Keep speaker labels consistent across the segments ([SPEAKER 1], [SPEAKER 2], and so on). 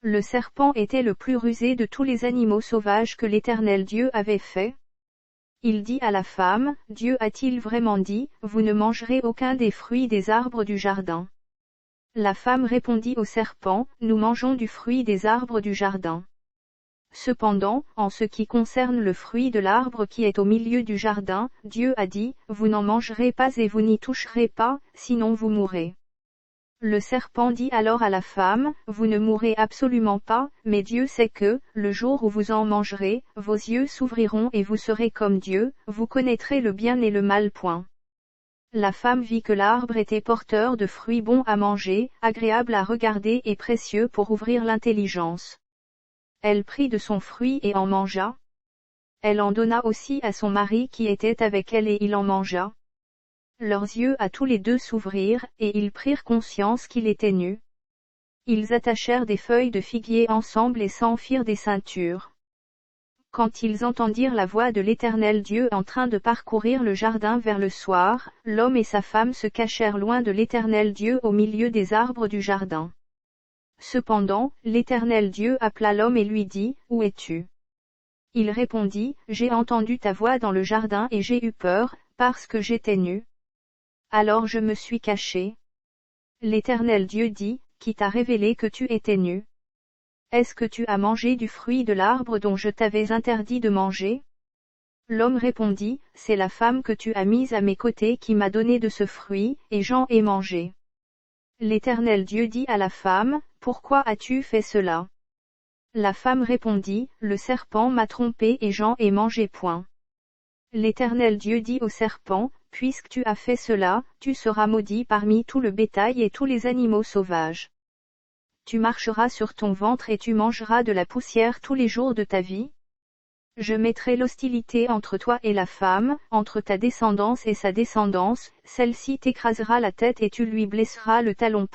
[SPEAKER 1] Le serpent était le plus rusé de tous les animaux sauvages que l'Éternel Dieu avait fait. Il dit à la femme, Dieu a-t-il vraiment dit, vous ne mangerez aucun des fruits des arbres du jardin? La femme répondit au serpent, nous mangeons du fruit des arbres du jardin. Cependant, en ce qui concerne le fruit de l'arbre qui est au milieu du jardin, Dieu a dit, vous n'en mangerez pas et vous n'y toucherez pas, sinon vous mourrez. Le serpent dit alors à la femme, vous ne mourrez absolument pas, mais Dieu sait que, le jour où vous en mangerez, vos yeux s'ouvriront et vous serez comme Dieu, vous connaîtrez le bien et le mal. La femme vit que l'arbre était porteur de fruits bons à manger, agréables à regarder et précieux pour ouvrir l'intelligence. Elle prit de son fruit et en mangea. Elle en donna aussi à son mari qui était avec elle et il en mangea. Leurs yeux à tous les deux s'ouvrirent, et ils prirent conscience qu'il était nu. Ils attachèrent des feuilles de figuier ensemble et s'en firent des ceintures. Quand ils entendirent la voix de l'Éternel Dieu en train de parcourir le jardin vers le soir, l'homme et sa femme se cachèrent loin de l'Éternel Dieu au milieu des arbres du jardin. Cependant, l'Éternel Dieu appela l'homme et lui dit, où es-tu? Il répondit, j'ai entendu ta voix dans le jardin et j'ai eu peur, parce que j'étais nu. Alors je me suis caché. L'Éternel Dieu dit, qui t'a révélé que tu étais nu? Est-ce que tu as mangé du fruit de l'arbre dont je t'avais interdit de manger? L'homme répondit, c'est la femme que tu as mise à mes côtés qui m'a donné de ce fruit, et j'en ai mangé. L'Éternel Dieu dit à la femme, pourquoi as-tu fait cela? La femme répondit, le serpent m'a trompé et j'en ai mangé. L'Éternel Dieu dit au serpent, puisque tu as fait cela, tu seras maudit parmi tout le bétail et tous les animaux sauvages. Tu marcheras sur ton ventre et tu mangeras de la poussière tous les jours de ta vie. Je mettrai l'hostilité entre toi et la femme, entre ta descendance et sa descendance, celle-ci t'écrasera la tête et tu lui blesseras le talon.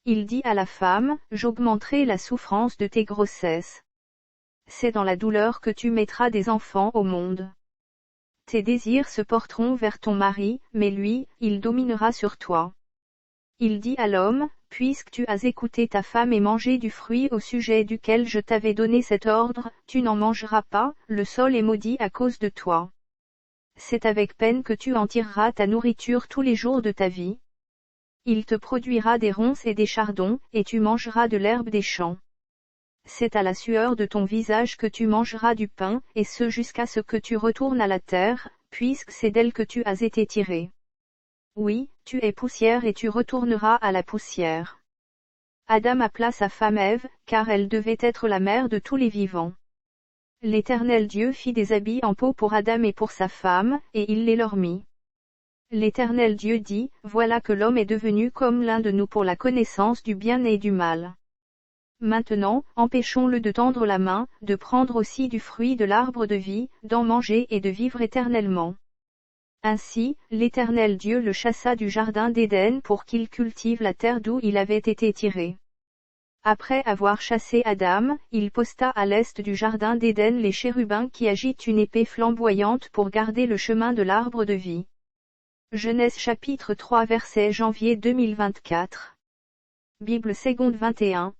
[SPEAKER 1] Il dit à la femme, j'augmenterai la souffrance de tes grossesses. C'est dans la douleur que tu mettras des enfants au monde. Tes désirs se porteront vers ton mari, mais lui, il dominera sur toi. Il dit à l'homme, puisque tu as écouté ta femme et mangé du fruit au sujet duquel je t'avais donné cet ordre, tu n'en mangeras pas, le sol est maudit à cause de toi. C'est avec peine que tu en tireras ta nourriture tous les jours de ta vie. Il te produira des ronces et des chardons, et tu mangeras de l'herbe des champs. C'est à la sueur de ton visage que tu mangeras du pain, et ce jusqu'à ce que tu retournes à la terre, puisque c'est d'elle que tu as été tiré. Oui, tu es poussière et tu retourneras à la poussière. Adam appela sa femme Ève, car elle devait être la mère de tous les vivants. L'Éternel Dieu fit des habits en peau pour Adam et pour sa femme, et il les leur mit. L'Éternel Dieu dit, voilà que l'homme est devenu comme l'un de nous pour la connaissance du bien et du mal. Maintenant, empêchons-le de tendre la main, de prendre aussi du fruit de l'arbre de vie, d'en manger et de vivre éternellement. Ainsi, l'Éternel Dieu le chassa du jardin d'Éden pour qu'il cultive la terre d'où il avait été tiré. Après avoir chassé Adam, il posta à l'est du jardin d'Éden les chérubins qui agitent une épée flamboyante pour garder le chemin de l'arbre de vie. Genèse chapitre 3 verset janvier 2024. Bible seconde 21.